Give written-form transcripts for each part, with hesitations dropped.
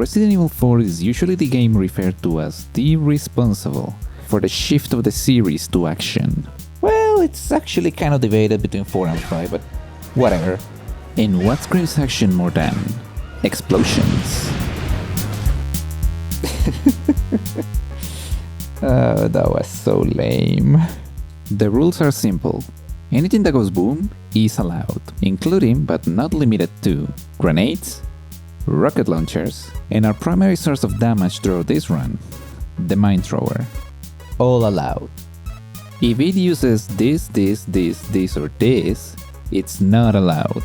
Resident Evil 4 is usually the game referred to as the responsible for the shift of the series to action. Well, it's actually kind of debated between 4 and 5, but whatever. And what screams action more than explosions? That was so lame. The rules are simple. Anything that goes boom is allowed, including but not limited to grenades, rocket launchers, and our primary source of damage throughout this run, the mine thrower. All allowed. If it uses this, or this, it's not allowed.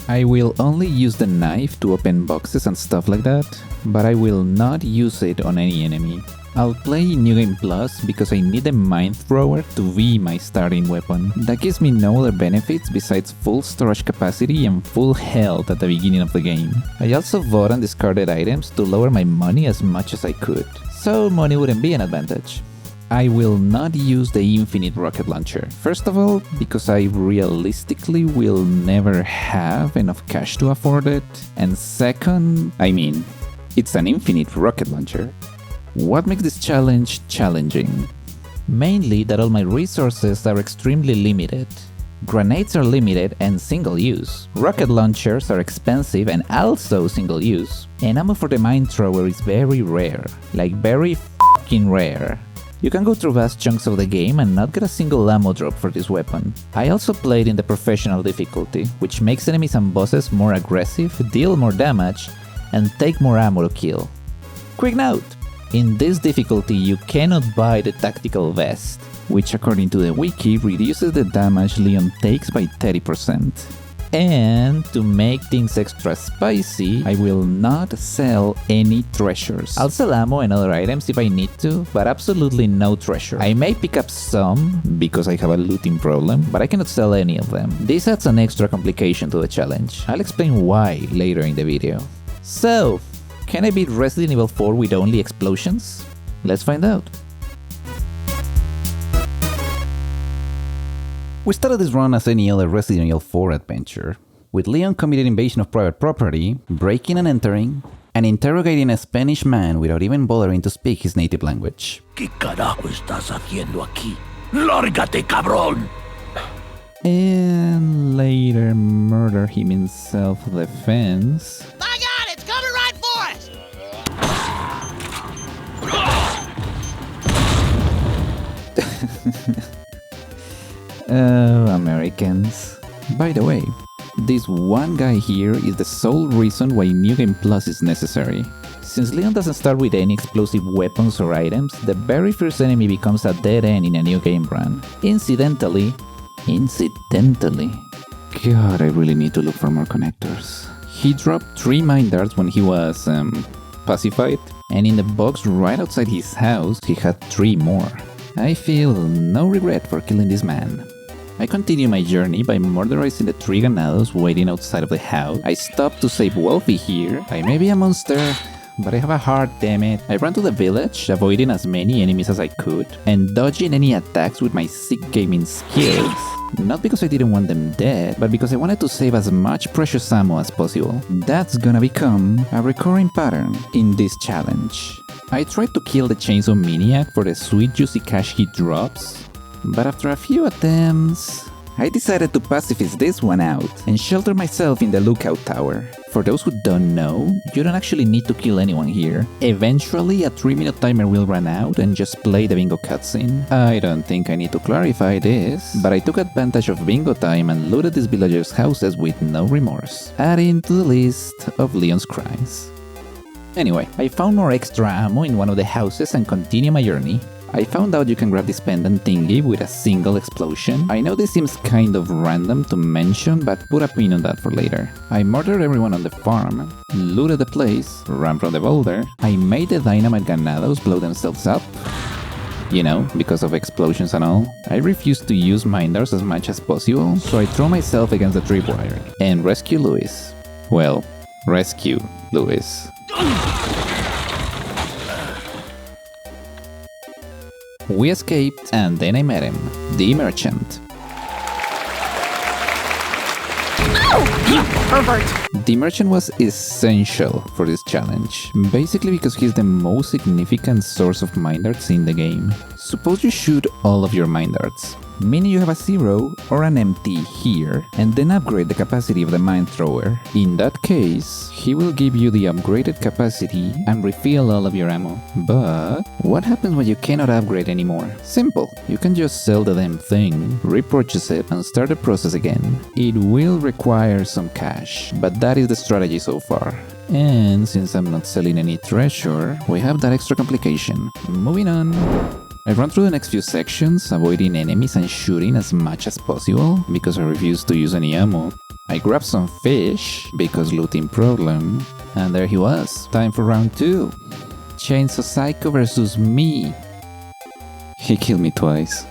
I will only use the knife to open boxes and stuff like that, but I will not use it on any enemy. I'll play New Game Plus because I need the mine thrower to be my starting weapon. That gives me no other benefits besides full storage capacity and full health at the beginning of the game. I also bought and discarded items to lower my money as much as I could, so money wouldn't be an advantage. I will not use the infinite rocket launcher. First of all, because I realistically will never have enough cash to afford it, and second, it's an infinite rocket launcher. What makes this challenge challenging? Mainly that all my resources are extremely limited. Grenades are limited and single use. Rocket launchers are expensive and also single use. And ammo for the mine thrower is very rare. Like very f***ing rare. You can go through vast chunks of the game and not get a single ammo drop for this weapon. I also played in the professional difficulty, which makes enemies and bosses more aggressive, deal more damage, and take more ammo to kill. Quick note! In this difficulty, you cannot buy the tactical vest, which according to the wiki reduces the damage Leon takes by 30%. And to make things extra spicy, I will not sell any treasures. I'll sell ammo and other items if I need to, but absolutely no treasure. I may pick up some, because I have a looting problem, but I cannot sell any of them. This adds an extra complication to the challenge. I'll explain why later in the video. So, can I beat Resident Evil 4 with only explosions? Let's find out. We started this run as any other Resident Evil 4 adventure, with Leon committing invasion of private property, breaking and entering, and interrogating a Spanish man without even bothering to speak his native language. ¿Qué carajo estás haciendo aquí? ¡Lárgate, cabrón! And later murder him in self-defense. My God, it's coming right for us! Oh, Americans. By the way, this one guy here is the sole reason why New Game Plus is necessary. Since Leon doesn't start with any explosive weapons or items, the very first enemy becomes a dead end in a new game run. Incidentally, God, I really need to look for more connectors. He dropped 3 mine darts when he was, pacified, and in the box right outside his house, he had 3 more. I feel no regret for killing this man. I continue my journey by murderizing the 3 ganados waiting outside of the house. I stop to save Wolfie here. I may be a monster, but I have a heart, damn it. I ran to the village, avoiding as many enemies as I could, and dodging any attacks with my sick gaming skills. Not because I didn't want them dead, but because I wanted to save as much precious ammo as possible. That's gonna become a recurring pattern in this challenge. I tried to kill the Chainsaw Maniac for the sweet juicy cash he drops, but after a few attempts, I decided to pacifist this one out and shelter myself in the lookout tower. For those who don't know, you don't actually need to kill anyone here. Eventually, a 3-minute timer will run out and just play the bingo cutscene. I don't think I need to clarify this, but I took advantage of bingo time and looted these villagers' houses with no remorse, adding to the list of Leon's crimes. Anyway, I found more extra ammo in one of the houses and continue my journey. I found out you can grab this pendant thingy with a single explosion. I know this seems kind of random to mention, but put a pin on that for later. I murdered everyone on the farm, looted the place, ran from the boulder. I made the dynamite ganados blow themselves up. You know, because of explosions and all. I refused to use mine darts as much as possible, so I throw myself against the tripwire and rescue Louis. Well, rescue Louis. We escaped, and then I met him, the merchant. Oh! Pervert! The merchant was essential for this challenge, basically because he's the most significant source of mine darts in the game. Suppose you shoot all of your mine darts, meaning you have a 0 or an empty here, and then upgrade the capacity of the mine thrower. In that case, he will give you the upgraded capacity and refill all of your ammo. But what happens when you cannot upgrade anymore? Simple, you can just sell the damn thing, repurchase it, and start the process again. It will require some cash, but that is the strategy so far. And since I'm not selling any treasure, we have that extra complication. Moving on. I run through the next few sections, avoiding enemies and shooting as much as possible, because I refuse to use any ammo. I grab some fish, because looting problem, and there he was. Time for round 2. Chainsaw Psycho versus me. He killed me twice.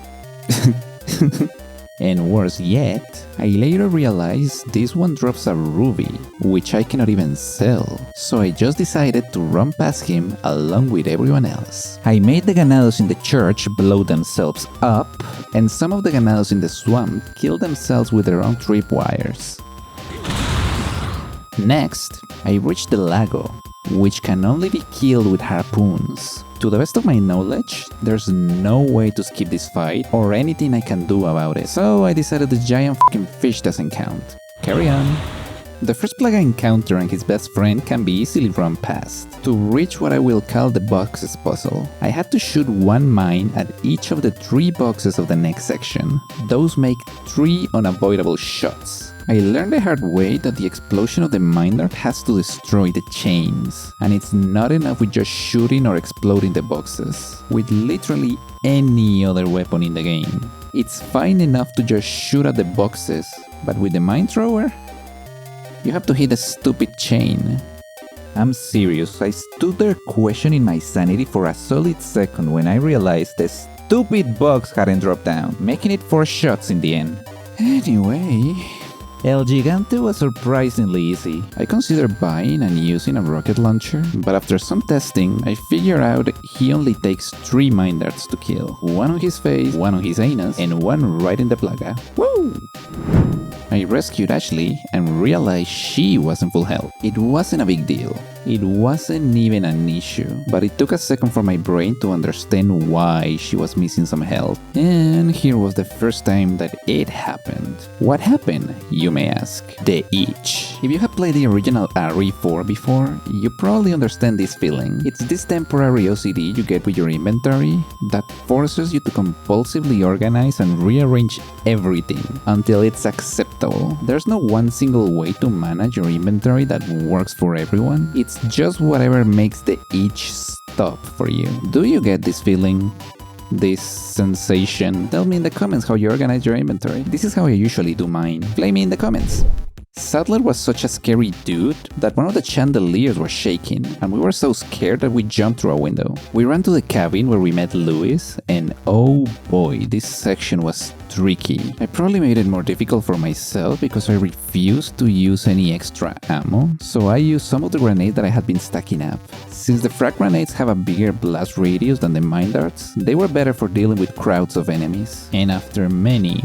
And worse yet, I later realized this one drops a ruby, which I cannot even sell, so I just decided to run past him along with everyone else. I made the ganados in the church blow themselves up, and some of the ganados in the swamp kill themselves with their own tripwires. Next, I reached the lago, which can only be killed with harpoons. To the best of my knowledge, there's no way to skip this fight or anything I can do about it, so I decided the giant fucking fish doesn't count. Carry on. The first plague I encounter and his best friend can be easily run past. To reach what I will call the boxes puzzle, I had to shoot one mine at each of the 3 boxes of the next section. Those make 3 unavoidable shots. I learned the hard way that the explosion of the mine dart has to destroy the chains, and it's not enough with just shooting or exploding the boxes, with literally any other weapon in the game. It's fine enough to just shoot at the boxes, but with the mine thrower, you have to hit a stupid chain. I'm serious, I stood there questioning my sanity for a solid second when I realized the stupid box hadn't dropped down, making it 4 shots in the end. Anyway, El Gigante was surprisingly easy. I considered buying and using a rocket launcher, but after some testing, I figured out he only takes 3 mine darts to kill. 1 on his face, 1 on his anus, and 1 right in the plaga. Woo! I rescued Ashley and realized she was in full health. It wasn't a big deal. It wasn't even an issue, but it took a second for my brain to understand why she was missing some health. And here was the first time that it happened. What happened, you may ask? The itch. If you have played the original RE4 before, you probably understand this feeling. It's this temporary OCD you get with your inventory that forces you to compulsively organize and rearrange everything until it's acceptable. There's no one single way to manage your inventory that works for everyone. It's just whatever makes the itch stop for you. Do you get this feeling? This sensation? Tell me in the comments how you organize your inventory. This is how I usually do mine. Play me in the comments. Sadler was such a scary dude that one of the chandeliers was shaking, and we were so scared that we jumped through a window. We ran to the cabin where we met Louis, and oh boy, this section was tricky. I probably made it more difficult for myself because I refused to use any extra ammo, so I used some of the grenades that I had been stacking up. Since the frag grenades have a bigger blast radius than the mine darts, they were better for dealing with crowds of enemies. And after many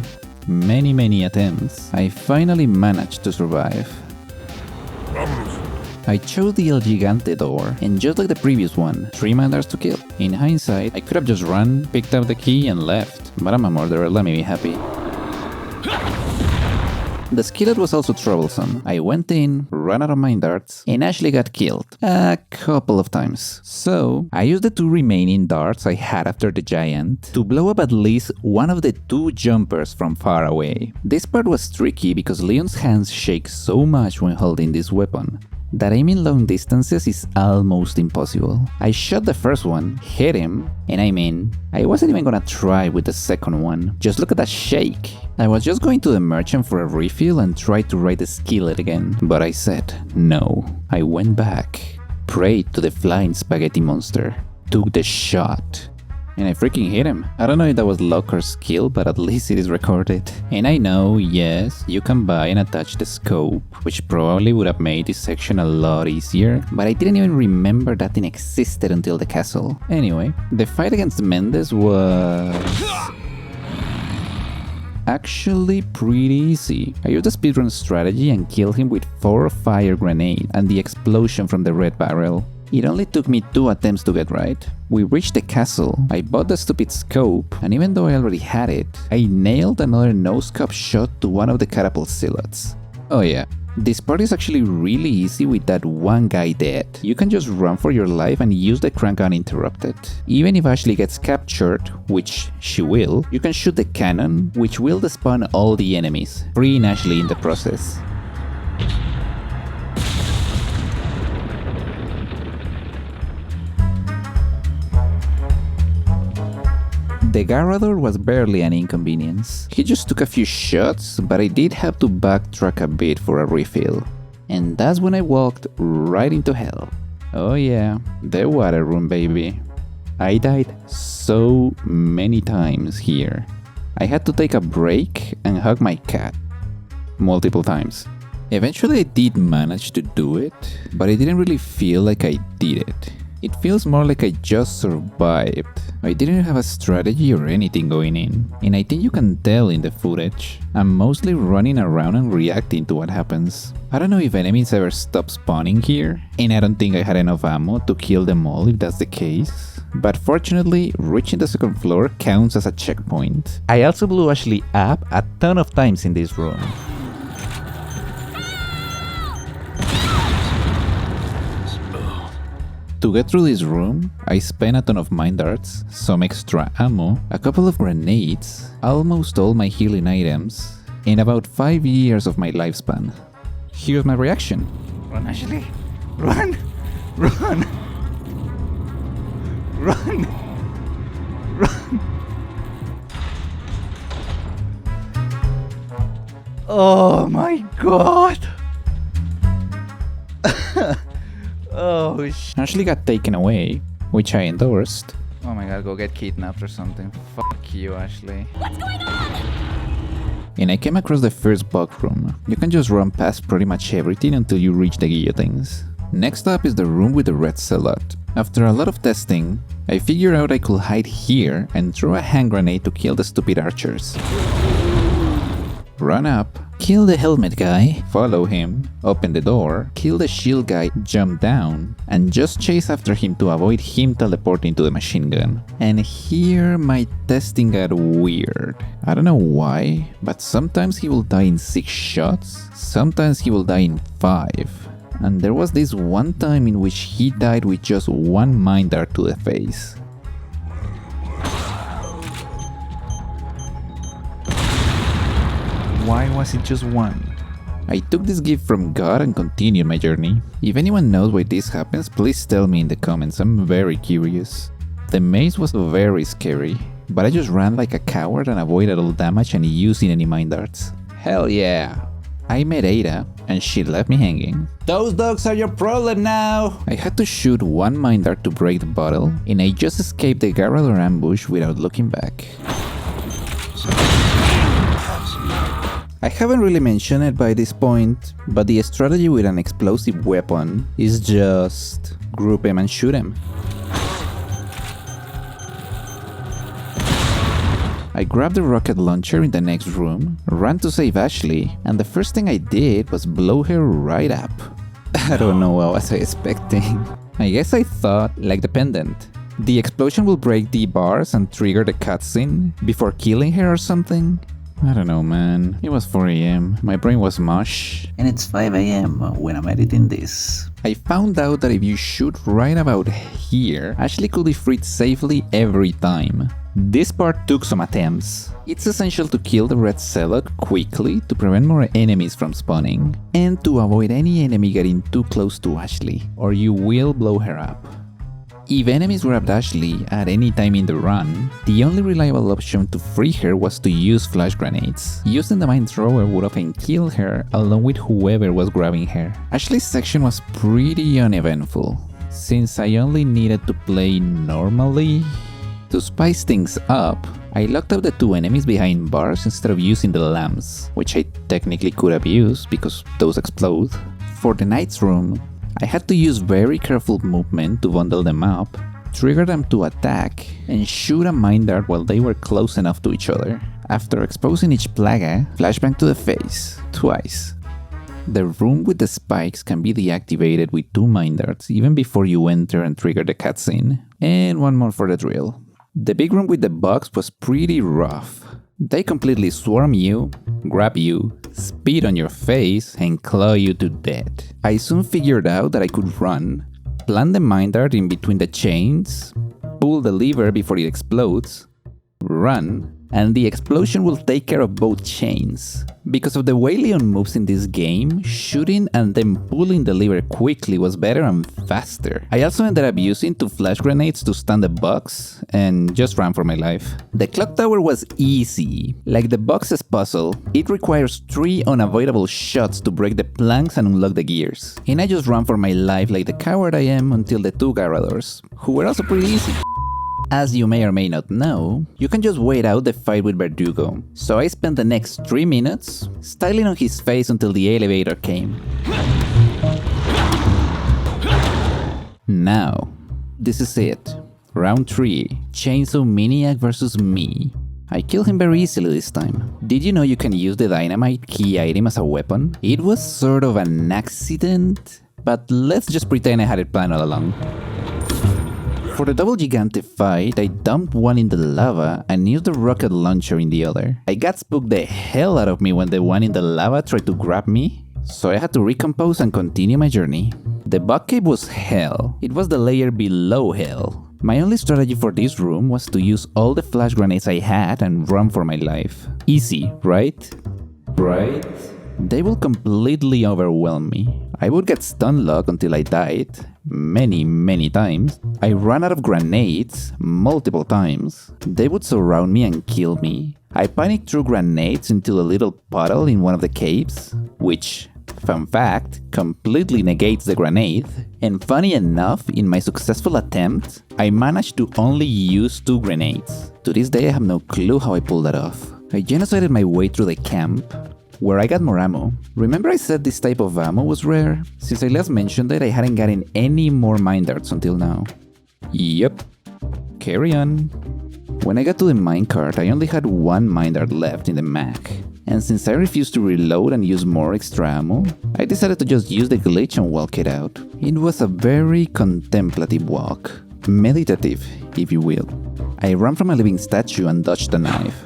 attempts, I finally managed to survive. I chose the El Gigante door, and just like the previous one, 3 mine darts to kill. In hindsight, I could have just run, picked up the key, and left, but I'm a murderer, let me be happy. The skillet was also troublesome. I went in, ran out of mine darts, and Ashley got killed a couple of times. So I used the 2 remaining darts I had after the giant to blow up at least one of the 2 jumpers from far away. This part was tricky because Leon's hands shake so much when holding this weapon that aiming long distances is almost impossible. I shot the first one, hit him, and I wasn't even gonna try with the second one. Just look at that shake. I was just going to the merchant for a refill and try to ride the skillet again, but I said no. I went back, prayed to the flying spaghetti monster, took the shot, and I freaking hit him. I don't know if that was luck or skill, but at least it is recorded. And I know, yes, you can buy and attach the scope, which probably would have made this section a lot easier, but I didn't even remember that thing existed until the castle. Anyway, the fight against Mendes was actually pretty easy. I used the speedrun strategy and killed him with 4 fire grenades and the explosion from the red barrel. It only took me 2 attempts to get right. We reached the castle, I bought the stupid scope, and even though I already had it, I nailed another no-scope shot to one of the catapult silots. Oh yeah, this part is actually really easy with that one guy dead. You can just run for your life and use the crank uninterrupted. Even if Ashley gets captured, which she will, you can shoot the cannon, which will despawn all the enemies, freeing Ashley in the process. The Garrador was barely an inconvenience. He just took a few shots, but I did have to backtrack a bit for a refill. And that's when I walked right into hell. Oh yeah, the water room, baby. I died so many times here. I had to take a break and hug my cat. Multiple times. Eventually I did manage to do it, but I didn't really feel like I did it. It feels more like I just survived. I didn't have a strategy or anything going in, and I think you can tell in the footage. I'm mostly running around and reacting to what happens. I don't know if enemies ever stop spawning here, and I don't think I had enough ammo to kill them all if that's the case. But fortunately, reaching the second floor counts as a checkpoint. I also blew Ashley up a ton of times in this room. To get through this room, I spent a ton of mine darts, some extra ammo, a couple of grenades, almost all my healing items, and about 5 years of my lifespan. Here's my reaction. Run, Ashley! Run! Run! Run! Run! Oh my god! Oh sh... Ashley got taken away, which I endorsed. Oh my god, go get kidnapped or something. Fuck you, Ashley. What's going on? And I came across the first bug room. You can just run past pretty much everything until you reach the guillotines. Next up is the room with the red celote. After a lot of testing, I figured out I could hide here and throw a hand grenade to kill the stupid archers. Run up, kill the helmet guy, follow him, open the door, kill the shield guy, jump down, and just chase after him to avoid him teleporting to the machine gun. And here my testing got weird. I don't know why, but sometimes he will die in 6 shots, sometimes he will die in 5. And there was this one time in which he died with just 1 mine dart to the face. Why was it just 1? I took this gift from God and continued my journey. If anyone knows why this happens, please tell me in the comments, I'm very curious. The maze was very scary, but I just ran like a coward and avoided all damage and using any mine darts. Hell yeah! I met Ada, and she left me hanging. Those dogs are your problem now! I had to shoot 1 mine dart to break the bottle, and I just escaped the Garrador ambush without looking back. I haven't really mentioned it by this point, but the strategy with an explosive weapon is just group him and shoot him. I grabbed the rocket launcher in the next room, ran to save Ashley, and the first thing I did was blow her right up. I don't know what was I expecting. I guess I thought, like the pendant, the explosion will break the bars and trigger the cutscene before killing her or something. I don't know, man. It was 4 AM, my brain was mush. And it's 5 AM when I'm editing this. I found out that if you shoot right about here, Ashley could be freed safely every time. This part took some attempts. It's essential to kill the red celote quickly to prevent more enemies from spawning, and to avoid any enemy getting too close to Ashley, or you will blow her up. If enemies grabbed Ashley at any time in the run, the only reliable option to free her was to use flash grenades. Using the mine thrower would often kill her along with whoever was grabbing her. Ashley's section was pretty uneventful, since I only needed to play normally. To spice things up, I locked up the 2 enemies behind bars instead of using the lamps, which I technically could have used because those explode. For the Knight's room, I had to use very careful movement to bundle them up, trigger them to attack, and shoot a mine dart while they were close enough to each other. After exposing each plaga, flashbang to the face, twice. The room with the spikes can be deactivated with 2 mind darts even before you enter and trigger the cutscene. And one more for the drill. The big room with the bugs was pretty rough. They completely swarm you, grab you, spit on your face, and claw you to death. I soon figured out that I could run, plant the mind dart in between the chains, pull the lever before it explodes, run, and the explosion will take care of both chains. Because of the way Leon moves in this game, shooting and then pulling the lever quickly was better and faster. I also ended up using 2 flash grenades to stun the bugs, and just ran for my life. The clock tower was easy. Like the box's puzzle, it requires 3 unavoidable shots to break the planks and unlock the gears. And I just ran for my life like the coward I am until the 2 Garradors, who were also pretty easy. As you may or may not know, you can just wait out the fight with Verdugo, so I spent the next 3 minutes styling on his face until the elevator came. Now, this is it. Round 3, Chainsaw Maniac vs me. I killed him very easily this time. Did you know you can use the dynamite key item as a weapon? It was sort of an accident, but let's just pretend I had it planned all along. For the double Gigante fight, I dumped one in the lava and used the rocket launcher in the other. I got spooked the hell out of me when the one in the lava tried to grab me, so I had to recompose and continue my journey. The bug cave was hell. It was the layer below hell. My only strategy for this room was to use all the flash grenades I had and run for my life. Easy, right? Right? They will completely overwhelm me. I would get stun lock until I died, many times. I ran out of grenades multiple times. They would surround me and kill me. I panicked threw grenades into a little puddle in one of the caves, which, fun fact, completely negates the grenade. And funny enough, in my successful attempt, I managed to only use 2 grenades. To this day I have no clue how I pulled that off. I genocided my way through the camp, where I got more ammo. Remember I said this type of ammo was rare? Since I last mentioned it, I hadn't gotten any more mind darts until now. Yep. Carry on. When I got to the minecart, I only had 1 mind dart left in the Mac. And since I refused to reload and use more extra ammo, I decided to just use the glitch and walk it out. It was a very contemplative walk. Meditative, if you will. I ran from a living statue and dodged the knife.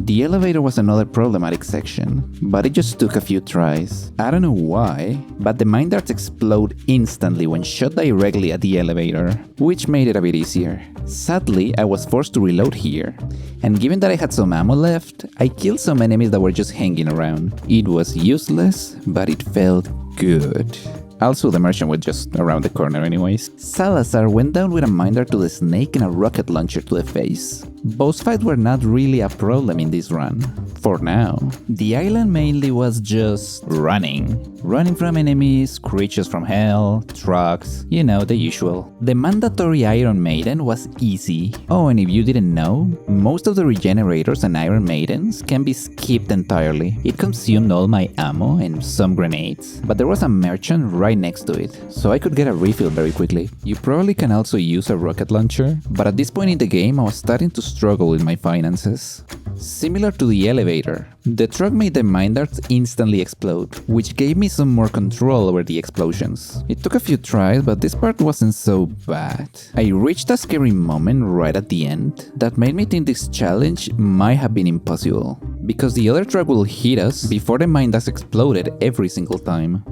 The elevator was another problematic section, but it just took a few tries. I don't know why, but the mind darts explode instantly when shot directly at the elevator, which made it a bit easier. Sadly, I was forced to reload here, and given that I had some ammo left, I killed some enemies that were just hanging around. It was useless, but it felt good. Also, the merchant was just around the corner anyways. Salazar went down with a mind dart to the snake and a rocket launcher to the face. Boss fights were not really a problem in this run. For now. The island mainly was just running. Running from enemies, creatures from hell, trucks, you know, the usual. The mandatory Iron Maiden was easy. Oh, and if you didn't know, most of the regenerators and Iron Maidens can be skipped entirely. It consumed all my ammo and some grenades, but there was a merchant right next to it, so I could get a refill very quickly. You probably can also use a rocket launcher, but at this point in the game I was starting to struggle with my finances. Similar to the elevator, the truck made the mind darts instantly explode, which gave me some more control over the explosions. It took a few tries, but this part wasn't so bad. I reached a scary moment right at the end that made me think this challenge might have been impossible, because the other truck will hit us before the mind darts exploded every single time.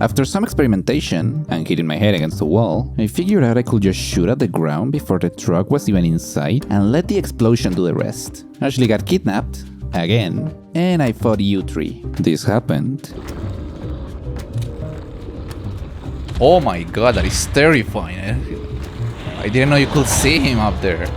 After some experimentation, and hitting my head against the wall, I figured out I could just shoot at the ground before the truck was even in sight and let the explosion do the rest. Ashley got kidnapped, again, and I fought U3. This happened. Oh my god, that is terrifying. I didn't know you could see him up there.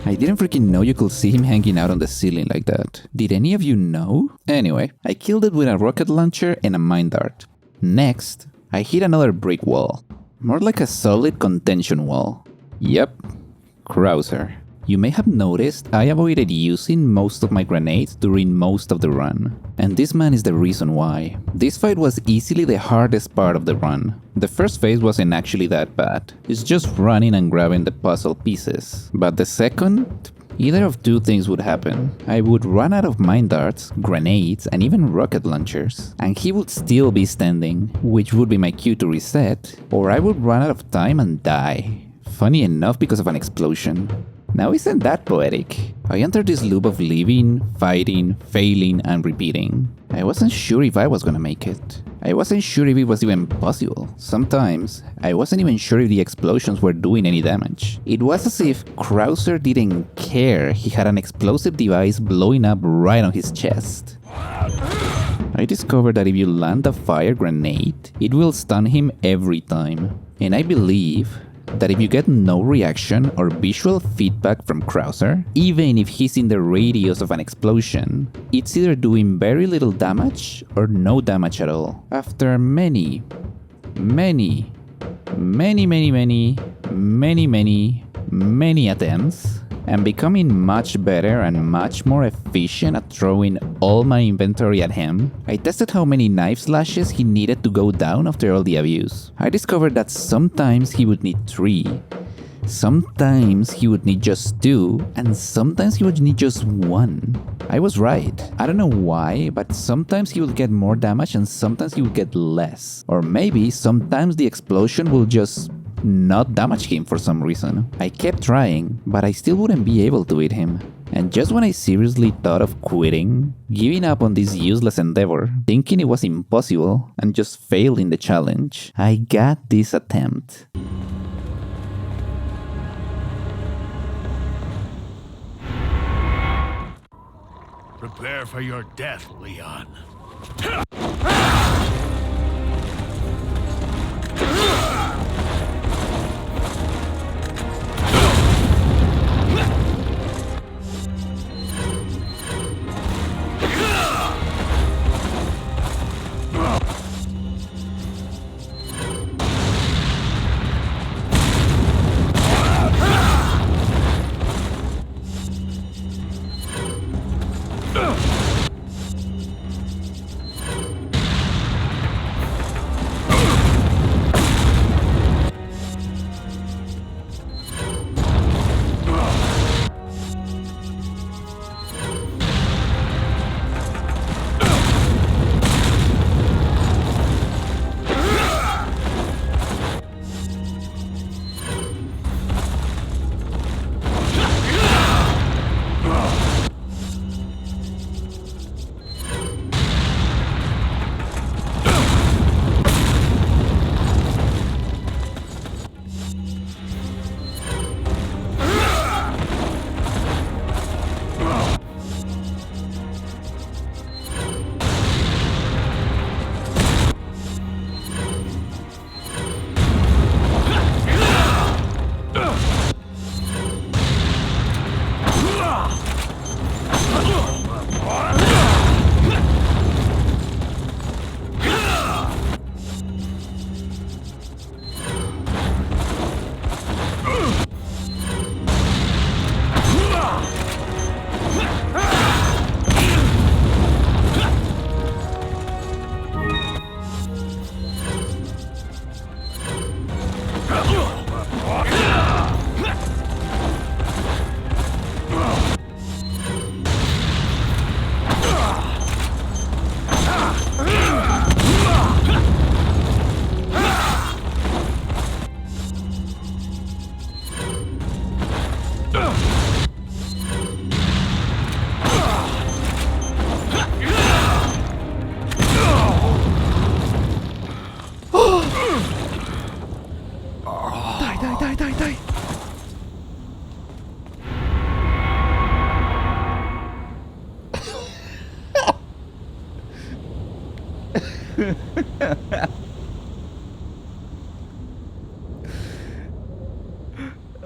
I didn't freaking know you could see him hanging out on the ceiling like that. Did any of you know? Anyway, I killed it with a rocket launcher and a mind dart. Next, I hit another brick wall. More like a solid contention wall. Yep, Krauser. You may have noticed I avoided using most of my grenades during most of the run. And this man is the reason why. This fight was easily the hardest part of the run. The first phase wasn't actually that bad. It's just running and grabbing the puzzle pieces. But the second, Either of two things would happen. I would run out of mine darts, grenades, and even rocket launchers, and he would still be standing, which would be my cue to reset, or I would run out of time and die. Funny enough, because of an explosion. Now isn't that poetic? I entered this loop of living, fighting, failing, and repeating. I wasn't sure if I was gonna make it. I wasn't sure if it was even possible. Sometimes, I wasn't even sure if the explosions were doing any damage. It was as if Krauser didn't care he had an explosive device blowing up right on his chest. I discovered that if you land a fire grenade, it will stun him every time. And I believe that if you get no reaction or visual feedback from Krauser, even if he's in the radius of an explosion, it's either doing very little damage or no damage at all. After many attempts, and becoming much better and much more efficient at throwing all my inventory at him, I tested how many knife slashes he needed to go down after all the abuse. I discovered that sometimes he would need 3, sometimes he would need just 2, and sometimes he would need just 1. I was right. I don't know why, but sometimes he would get more damage and sometimes he would get less. Or maybe sometimes the explosion will just not damage him for some reason. I kept trying, but I still wouldn't be able to beat him. And just when I seriously thought of quitting, giving up on this useless endeavor, thinking it was impossible, and just failing the challenge, I got this attempt. Prepare for your death, Leon. Die.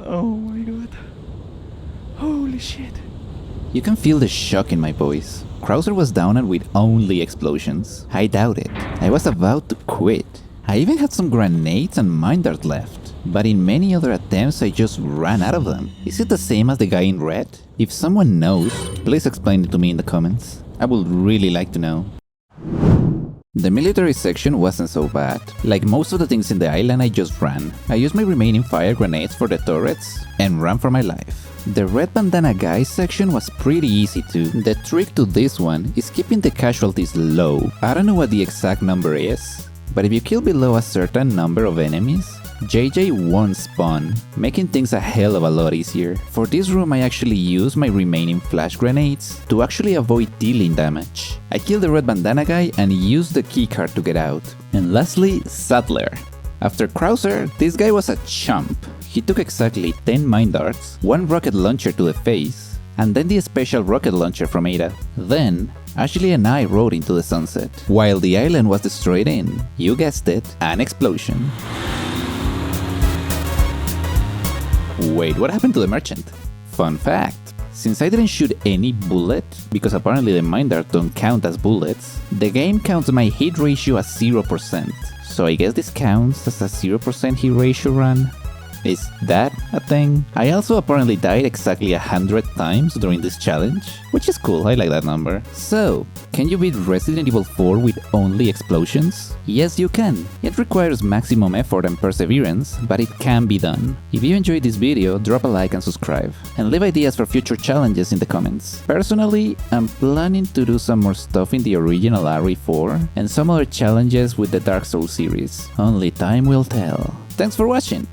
Oh my god. Holy shit. You can feel the shock in my voice. Krauser was down and with only explosions. I doubt it. I was about to quit. I even had some grenades and mine dart left. But in many other attempts I just ran out of them. Is it the same as the guy in red? If someone knows, please explain it to me in the comments. I would really like to know. The military section wasn't so bad. Like most of the things in the island, I just ran. I used my remaining fire grenades for the turrets and ran for my life. The red bandana guy section was pretty easy too. The trick to this one is keeping the casualties low. I don't know what the exact number is, but if you kill below a certain number of enemies, JJ won't spawn, making things a hell of a lot easier. For this room I actually used my remaining flash grenades to actually avoid dealing damage. I killed the red bandana guy and used the keycard to get out. And lastly, Saddler. After Krauser, this guy was a chump. He took exactly 10 mine darts, 1 rocket launcher to the face, and then the special rocket launcher from Ada. Then, Ashley and I rode into the sunset, while the island was destroyed in, you guessed it, an explosion. Wait, what happened to the merchant? Fun fact, since I didn't shoot any bullet, because apparently the mine darts don't count as bullets, the game counts my hit ratio as 0%. So I guess this counts as a 0% hit ratio run. Is that a thing? I also apparently died exactly 100 times during this challenge, which is cool, I like that number. So, can you beat Resident Evil 4 with only explosions? Yes, you can. It requires maximum effort and perseverance, but it can be done. If you enjoyed this video, drop a like and subscribe, and leave ideas for future challenges in the comments. Personally, I'm planning to do some more stuff in the original RE4, and some other challenges with the Dark Souls series. Only time will tell. Thanks for watching!